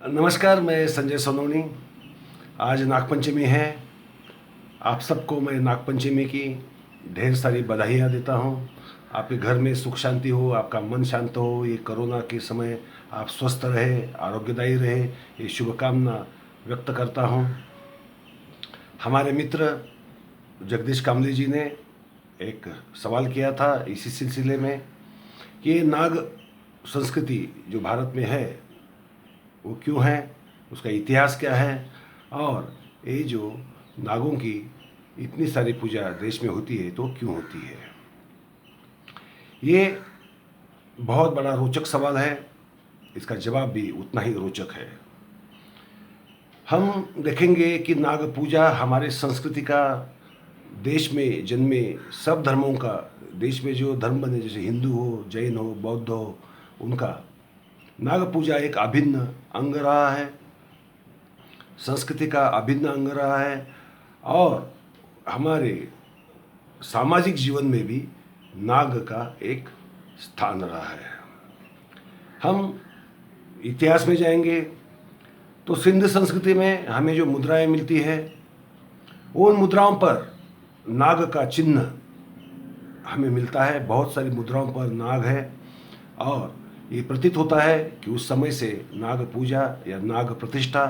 नमस्कार, मैं संजय सोनोनी। आज नागपंचमी है। आप सबको मैं नागपंचमी की ढेर सारी बधाइयाँ देता हूँ। आपके घर में सुख शांति हो, आपका मन शांत हो, ये कोरोना के समय आप स्वस्थ रहे, आरोग्यदायी रहे, ये शुभकामना व्यक्त करता हूँ। हमारे मित्र जगदीश कामली जी ने एक सवाल किया था इसी सिलसिले में कि ये नाग संस्कृति जो भारत में है वो क्यों है, उसका इतिहास क्या है, और ये जो नागों की इतनी सारी पूजा देश में होती है तो क्यों होती है। ये बहुत बड़ा रोचक सवाल है, इसका जवाब भी उतना ही रोचक है। हम देखेंगे कि नाग पूजा हमारे संस्कृति का देश में जन्मे सब धर्मों का, देश में जो धर्म बने जैसे हिंदू हो, जैन हो, बौद्ध हो, उनका नाग पूजा एक अभिन्न अंग रहा है, संस्कृति का अभिन्न अंग रहा है, और हमारे सामाजिक जीवन में भी नाग का एक स्थान रहा है। हम इतिहास में जाएंगे तो सिंध संस्कृति में हमें जो मुद्राएं मिलती है उन मुद्राओं पर नाग का चिन्ह हमें मिलता है। बहुत सारी मुद्राओं पर नाग है और ये प्रतीत होता है कि उस समय से नाग पूजा या नाग प्रतिष्ठा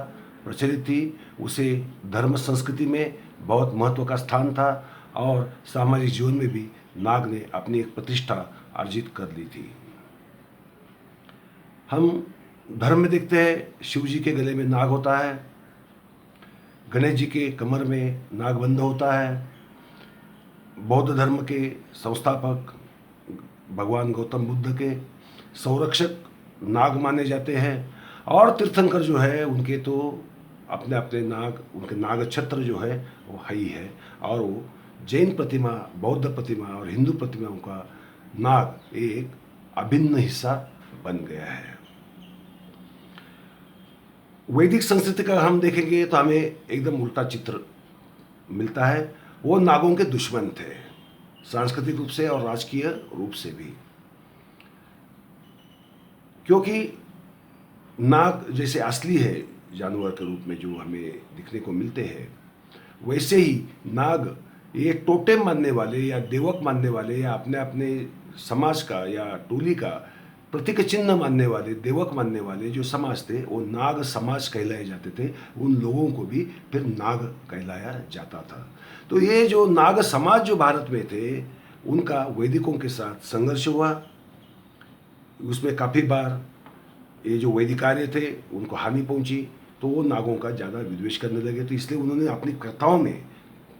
प्रचलित थी। उसे धर्म संस्कृति में बहुत महत्व का स्थान था और सामाजिक जीवन में भी नाग ने अपनी एक प्रतिष्ठा अर्जित कर ली थी। हम धर्म में देखते हैं शिव जी के गले में नाग होता है, गणेश जी के कमर में नागबंध होता है, बौद्ध धर्म के संस्थापक भगवान गौतम बुद्ध के संरक्षक नाग माने जाते हैं, और तीर्थंकर जो है उनके तो अपने अपने नाग, उनके नाग छत्र जो है वो है ही है। और वो जैन प्रतिमा, बौद्ध प्रतिमा और हिंदू प्रतिमाओं का नाग एक अभिन्न हिस्सा बन गया है। वैदिक संस्कृति का हम देखेंगे तो हमें एकदम उल्टा चित्र मिलता है। वो नागों के दुश्मन थे, सांस्कृतिक रूप से और राजकीय रूप से भी, क्योंकि नाग जैसे असली है जानवर के रूप में जो हमें दिखने को मिलते हैं, वैसे ही नाग ये टोटेम मानने वाले या देवक मानने वाले या अपने अपने समाज का या टोली का प्रतीक चिन्ह मानने वाले, देवक मानने वाले जो समाज थे वो नाग समाज कहलाए जाते थे। उन लोगों को भी फिर नाग कहलाया जाता था। तो ये जो नाग समाज जो भारत में थे उनका वैदिकों के साथ संघर्ष हुआ। उसमें काफ़ी बार ये जो वैदिकार्य थे उनको हानि पहुंची, तो वो नागों का ज़्यादा विद्वेष करने लगे। तो इसलिए उन्होंने अपनी कथाओं में,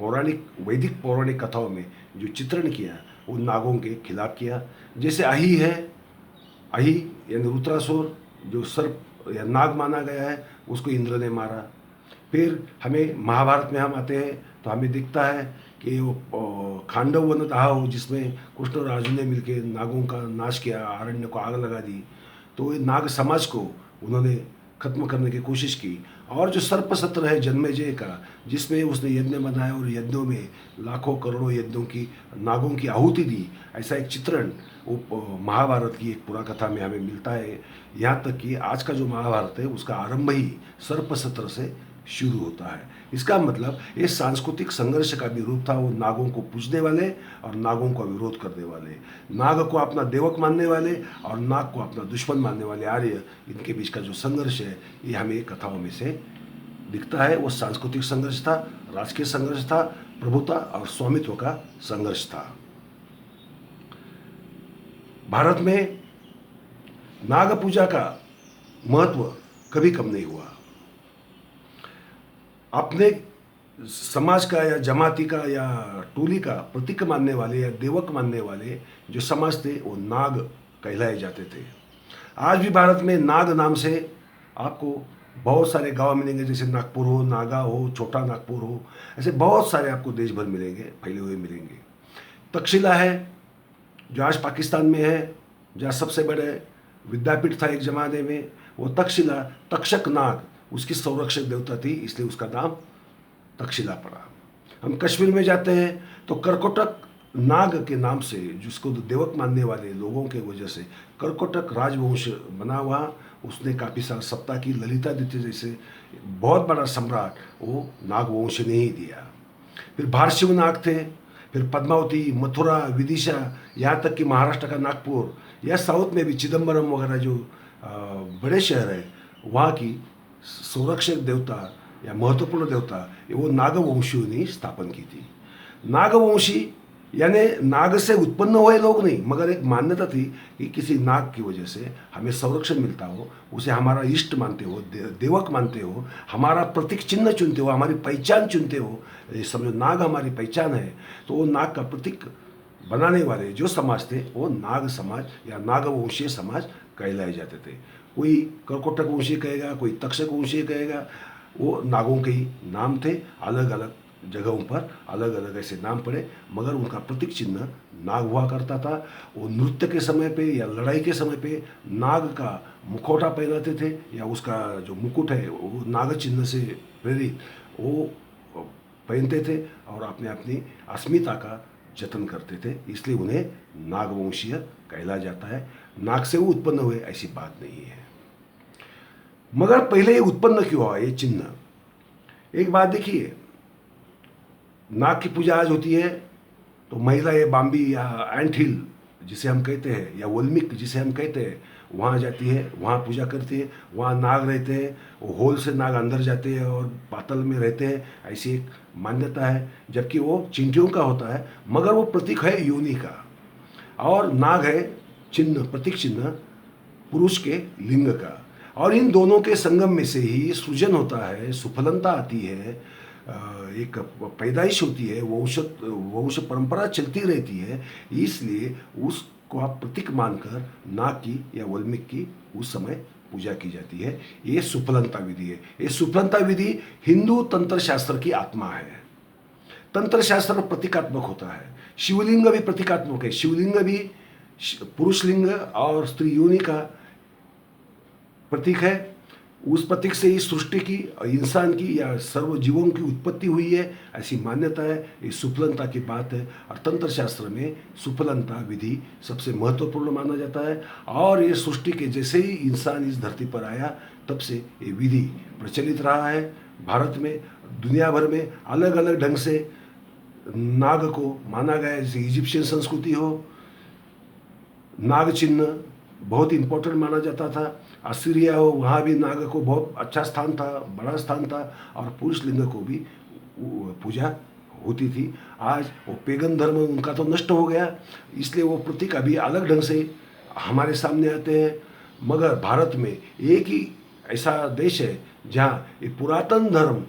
वैदिक पौराणिक कथाओं में जो चित्रण किया वो नागों के खिलाफ किया। जैसे अहि है, अहि यानी रुद्रासुर जो सर्प या नाग माना गया है, उसको इंद्र ने मारा। फिर हमें महाभारत में हम आते हैं तो हमें दिखता है कि वो खांडव वन दाह जिसमें कृष्ण और अर्जुन ने मिलकर नागों का नाश किया, अरण्य को आग लगा दी। तो ये नाग समाज को उन्होंने खत्म करने की कोशिश की। और जो सर्प सत्र है जन्मेजय का, जिसमें उसने यज्ञ बनाया और यज्ञों में लाखों करोड़ों यज्ञों की नागों की आहुति दी, ऐसा एक चित्रण वो महाभारत की एक पुरा कथा में हमें मिलता है। यहाँ तक कि आज का जो महाभारत है उसका आरंभ ही सर्प सत्र से शुरू होता है। इसका मतलब ये सांस्कृतिक संघर्ष का भी रूप था। वो नागों को पूजने वाले और नागों का विरोध करने वाले, नाग को अपना देवक मानने वाले और नाग को अपना दुश्मन मानने वाले आर्य, इनके बीच का जो संघर्ष है ये हमें कथाओं में से दिखता है। वो सांस्कृतिक संघर्ष था, राजकीय संघर्ष था, प्रभुता और स्वामित्व का संघर्ष था। भारत में नाग पूजा का महत्व कभी कम नहीं हुआ। अपने समाज का या जमाती का या टोली का प्रतीक मानने वाले या देवक मानने वाले जो समाज थे वो नाग कहलाए जाते थे। आज भी भारत में नाग नाम से आपको बहुत सारे गांव मिलेंगे, जैसे नागपुर हो, नागा हो, छोटा नागपुर हो, ऐसे बहुत सारे आपको देश भर मिलेंगे, फैले हुए मिलेंगे। तक्षशिला है जो आज पाकिस्तान में है, जहाँ सबसे बड़े विद्यापीठ था एक जमाने में, वो तक्षशिला, तक्षक नाग उसकी संरक्षक देवता थी, इसलिए उसका नाम तक्षशिला पड़ा। हम कश्मीर में जाते हैं तो करकोटक नाग के नाम से, जिसको देवक मानने वाले लोगों के वजह से करकोटक राजवंश बना हुआ, उसने काफ़ी सारा सत्ता की। ललितादित्य जैसे बहुत बड़ा सम्राट वो नागवंश ने ही दिया। फिर भारशिव नाग थे, फिर पद्मावती, मथुरा, विदिशा, यहाँ तक कि महाराष्ट्र का नागपुर या साउथ में भी चिदम्बरम वगैरह जो बड़े शहर हैं, वहाँ की संरक्षक देवता या महत्वपूर्ण देवता वो नागवंशियों ने स्थापन की थी। नागवंशी यानी नाग से उत्पन्न हुए लोग नहीं, मगर एक मान्यता थी कि किसी नाग की वजह से हमें संरक्षण मिलता हो, उसे हमारा इष्ट मानते हो, देवक मानते हो, हमारा प्रतीक चिन्ह चुनते हो, हमारी पहचान चुनते हो। ये समझो नाग हमारी पहचान है, तो वो नाग का प्रतीक बनाने वाले जो समाज थे वो नाग समाज या नागवंशीय समाज कहलाए जाते थे। कोई कर्कोटक वंशीय कहेगा, कोई तक्षक वंशीय कहेगा, वो नागों के ही नाम थे। अलग अलग जगहों पर अलग अलग ऐसे नाम पड़े, मगर उनका प्रतीक चिन्ह नाग हुआ करता था। वो नृत्य के समय पे या लड़ाई के समय पे नाग का मुखौटा पहनाते थे, या उसका जो मुकुट है वो नाग चिन्ह से प्रेरित वो पहनते थे और अपने अपनी अस्मिता का जतन करते थे, इसलिए उन्हें नागवंशीय कहला जाता है। नाग से वो उत्पन्न हुए ऐसी बात नहीं है। मगर पहले ये उत्पन्न क्यों हुआ ये चिन्ह? एक बात देखिए, नाग की पूजा आज होती है तो महिला ये बाम्बी या एंट हिल जिसे हम कहते हैं या वल्मीक जिसे हम कहते हैं, वहाँ जाती है, वहाँ पूजा करती है। वहाँ नाग रहते हैं, वो होल से नाग अंदर जाते हैं और पातल में रहते हैं, ऐसी एक मान्यता है। जबकि वो चींटियों का होता है, मगर वो प्रतीक है योनि का, और नाग है चिन्ह, प्रतीक चिन्ह पुरुष के लिंग का। और इन दोनों के संगम में से ही सृजन होता है, सुफलनता आती है, एक पैदाइश होती है, वंश परंपरा चलती रहती है। इसलिए उसको आप प्रतीक मानकर नाग की या वल्मीक की उस समय पूजा की जाती है। ये सुफलनता विधि है। ये सुफलनता विधि हिंदू तंत्र शास्त्र की आत्मा है। तंत्र शास्त्र प्रतीकात्मक होता है। शिवलिंग भी प्रतीकात्मक है। शिवलिंग भी पुरुष लिंग और स्त्री योनि का प्रतीक है। उस प्रतीक से ही सृष्टि की, इंसान की या सर्व जीवों की उत्पत्ति हुई है, ऐसी मान्यता है। ये सुफलनता की बात है, और तंत्र शास्त्र में सुफलनता विधि सबसे महत्वपूर्ण माना जाता है। और ये सृष्टि के जैसे ही इंसान इस धरती पर आया, तब से ये विधि प्रचलित रहा है। भारत में, दुनिया भर में अलग अलग ढंग से नाग को माना गया है। जैसे इजिप्शियन संस्कृति हो, नाग चिन्ह बहुत इंपॉर्टेंट माना जाता था। असीरिया हो, वहाँ भी नाग को बहुत अच्छा स्थान था, बड़ा स्थान था, और पुरुष लिंग को भी पूजा होती थी। आज वो पेगन धर्म उनका तो नष्ट हो गया, इसलिए वो प्रतीक अभी अलग ढंग से हमारे सामने आते हैं। मगर भारत में एक ही ऐसा देश है जहाँ ये पुरातन धर्म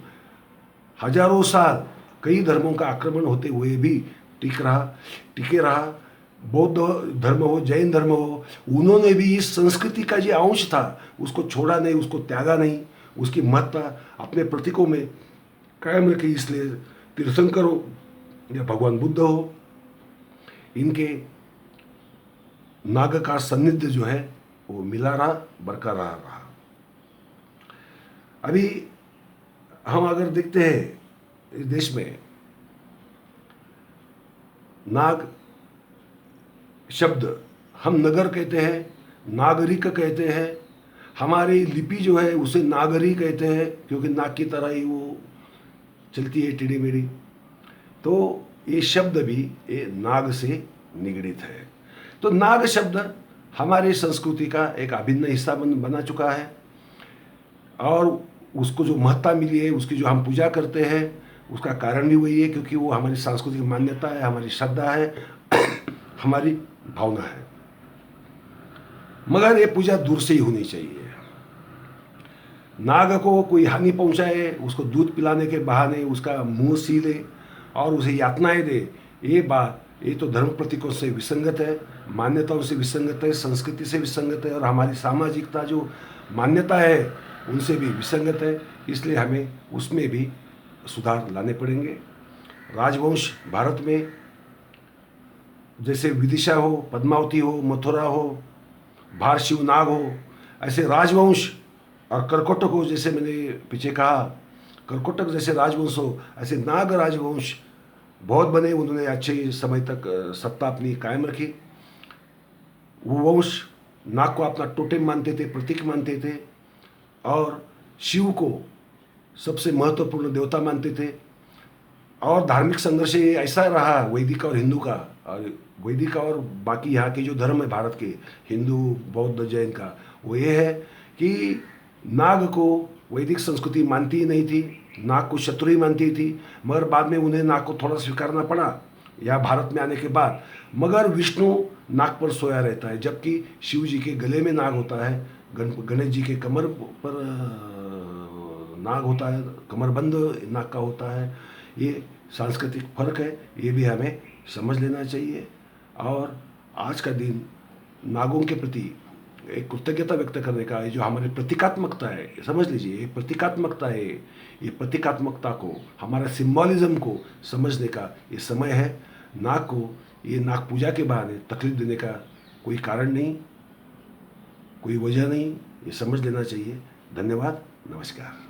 हजारों साल कई धर्मों का आक्रमण होते हुए भी टिके रहा। बौद्ध धर्म हो, जैन धर्म हो, उन्होंने भी इस संस्कृति का जो अंश था उसको छोड़ा नहीं, उसको त्यागा नहीं, उसकी महत्ता अपने प्रतीकों में कायम रखी। इसलिए तीर्थंकर हो या भगवान बुद्ध हो, इनके नाग का सान्निध्य जो है वो मिला रहा, बरकरार रहा। अभी हम अगर देखते हैं इस देश में, नाग शब्द हम नगर कहते हैं, नागरिक कहते हैं। हमारी लिपि जो है उसे नागरी कहते हैं, क्योंकि नाग की तरह ही वो चलती है टेढ़ी मेढ़ी। तो ये शब्द भी ये नाग से निगडित है। तो नाग शब्द हमारी संस्कृति का एक अभिन्न हिस्सा बना चुका है, और उसको जो महत्ता मिली है, उसकी जो हम पूजा करते हैं, उसका कारण भी वही है, क्योंकि वो हमारी सांस्कृतिक मान्यता है, हमारी श्रद्धा है, हमारी भावना है। मगर ये पूजा दूर से ही होनी चाहिए। नाग को कोई हानि पहुंचाए, उसको दूध पिलाने के बहाने उसका मुंह सीले और उसे यातनाएं दे, ये तो धर्म प्रतीकों से विसंगत है, मान्यताओं से विसंगत है, संस्कृति से विसंगत है, और हमारी सामाजिकता जो मान्यता है उनसे भी विसंगत है। इसलिए हमें उसमें भी सुधार लाने पड़ेंगे। राजवंश भारत में जैसे विदिशा हो, पद्मावती हो, मथुरा हो, भारशिव नाग हो, ऐसे राजवंश, और कर्कोटक हो, जैसे मैंने पीछे कहा कर्कोटक जैसे राजवंश हो, ऐसे नाग राजवंश बहुत बने। उन्होंने अच्छे समय तक सत्ता अपनी कायम रखी। वो वंश नाग को अपना टोटेम मानते थे, प्रतीक मानते थे, और शिव को सबसे महत्वपूर्ण देवता मानते थे। और धार्मिक संघर्ष ये ऐसा रहा वैदिक और हिंदू का, और वैदिक और बाकी यहाँ के जो धर्म है भारत के, हिंदू, बौद्ध, जैन का, वो ये है कि नाग को वैदिक संस्कृति मानती ही नहीं थी, नाग को शत्रु ही मानती थी। मगर बाद में उन्हें नाग को थोड़ा स्वीकारना पड़ा या भारत में आने के बाद। मगर विष्णु नाग पर सोया रहता है, जबकि शिव जी के गले में नाग होता है, गणेश जी के कमर पर नाग होता है, कमरबंद नाग का होता है। ये सांस्कृतिक फर्क है, ये भी हमें समझ लेना चाहिए। और आज का दिन नागों के प्रति एक कृतज्ञता व्यक्त करने का है, जो हमारी प्रतीकात्मकता है, समझ लीजिए, ये प्रतीकात्मकता है। ये प्रतीकात्मकता को, हमारा सिंबॉलिज्म को समझने का ये समय है। नाग को ये नाग पूजा के बहाने तकलीफ देने का कोई कारण नहीं, कोई वजह नहीं, ये समझ लेना चाहिए। धन्यवाद, नमस्कार।